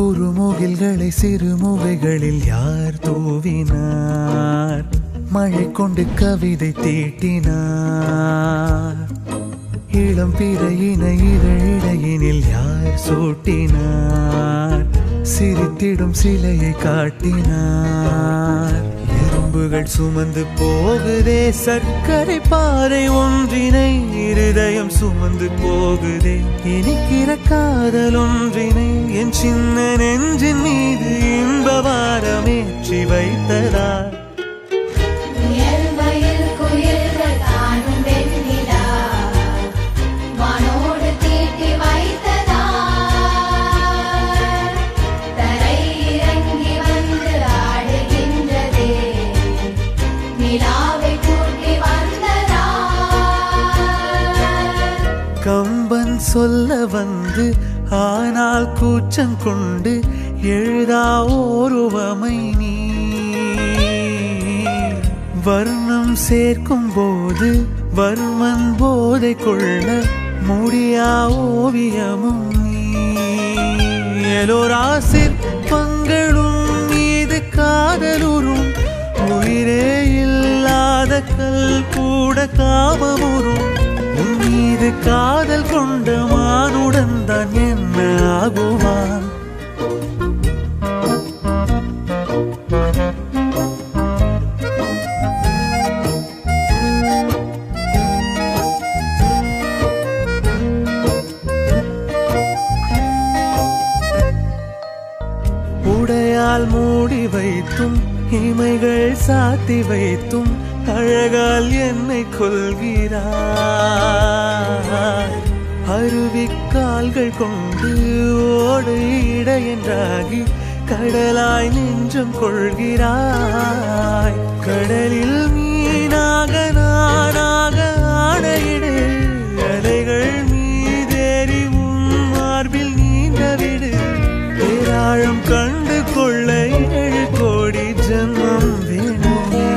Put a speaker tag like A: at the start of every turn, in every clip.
A: குறுமுகில்களை சிறுமுகைகளில் யார் தூவினார்? மழை கொண்டு கவிதை தீட்டினார். இளம் பிறையின இதழிடையினில் யார் சூட்டினார்? சிரித்திடும் சிலையை காட்டினார். எறும்புகள் சுமந்து போகுதே சர்க்கரை பாறை ஒன்றினை, இருதயம் சுமந்து போகுதே இனிக்கிற காதல் ஒன்றினை. என் சின்ன நெஞ்சின் மீது இன்ப வாரமேற்றி வைத்ததார். கம்பன் சொல்ல வந்து ஆனால் கூச்சம் கொண்டு எழுதா ஓருவமை நீ. வர்ணம் சேர்க்கும் போது வர்மன் போதை கொள்ள முடியா ஓவியமும் நீ. எலோரா சிற்பங்களும் மீது காதலுறும், உயிரே இல்லாத கல் கூட காமமுறும். மீது காதல் கொண்ட மானுடன் தான் என்ன ஆகுவான்? உடையால் மூடி வைத்தும் இமைகள் சாத்தி வைத்தும் அழகால் என்னை கொள்கிறாய். அருவிக்கால்கள் கொண்டு ஓடு இடையென்றாகி கடலாய் நெஞ்சம் கொள்கிறாய். கடலில் மீனாக நானாக ஆடையிடு, அலைகள் மீதேறி மார்பில் நீண்டவிடு. பேராழம் கண்டு கொள்ள 7 கோடி ஜன்மம் வேண்டுமே.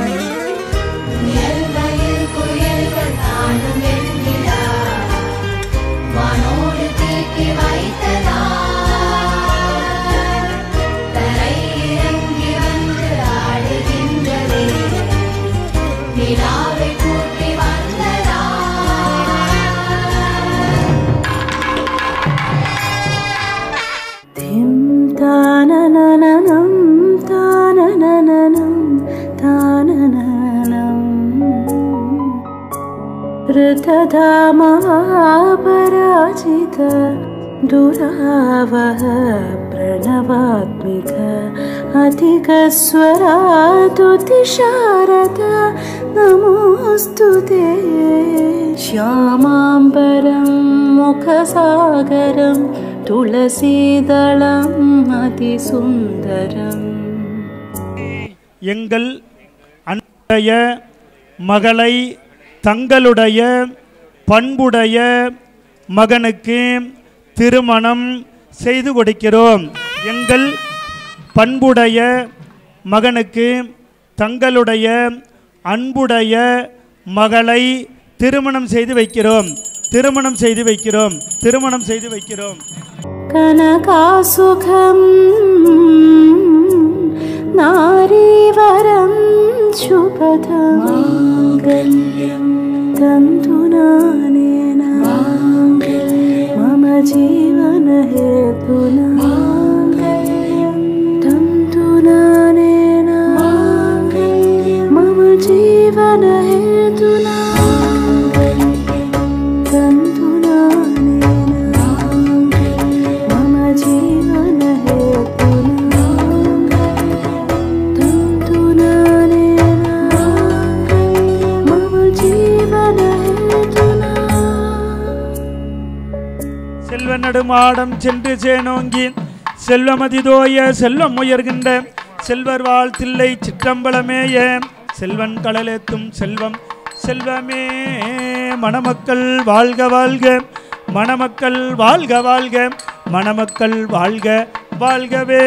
A: ऋतधामापराजित दुरावह प्रणवात्मिक अधिकस्वरातुतिशारद नमोस्तुते. श्यामाम्बरं मुखसागरं तुलसीदलं அதிசுந்தரம்.
B: எங்கள் அன்றைய மகளை தங்களுடைய பண்புடைய மகனுக்கு திருமணம் செய்து கொடுக்கிறோம். எங்கள் பண்புடைய மகனுக்கு தங்களுடைய அன்புடைய மகளை திருமணம் செய்து வைக்கிறோம். திருமணம் செய்து வைக்கிறோம். திருமணம் செய்து வைக்கிறோம்.
A: கனகாசுகம் நாரீவரம் சுபதம் தந்துனானேன மம ஜீவன ஹேதுனா தந்துனானேன மம ஜீவன ஹேதுனா தந்துனானேன மம ஜீவன ஹேதுனா தந்துனானேன மம ஜீவன ஹேதுனா.
B: செல்வ நடுமாடம் சென்று சேனோங்கி செல்வமதிதோய செல்வம் உயர்கின்ற செல்வர் வாழ்த்தில்லை சிற்றம்பலமேய செல்வன் கடலேத்தும் செல்வம் செல்வமே. மணமக்கள் வாழ்க வாழ்க, மணமக்கள் வாழ்க வாழ்க, மணமக்கள் வாழ்க வாழ்கவே.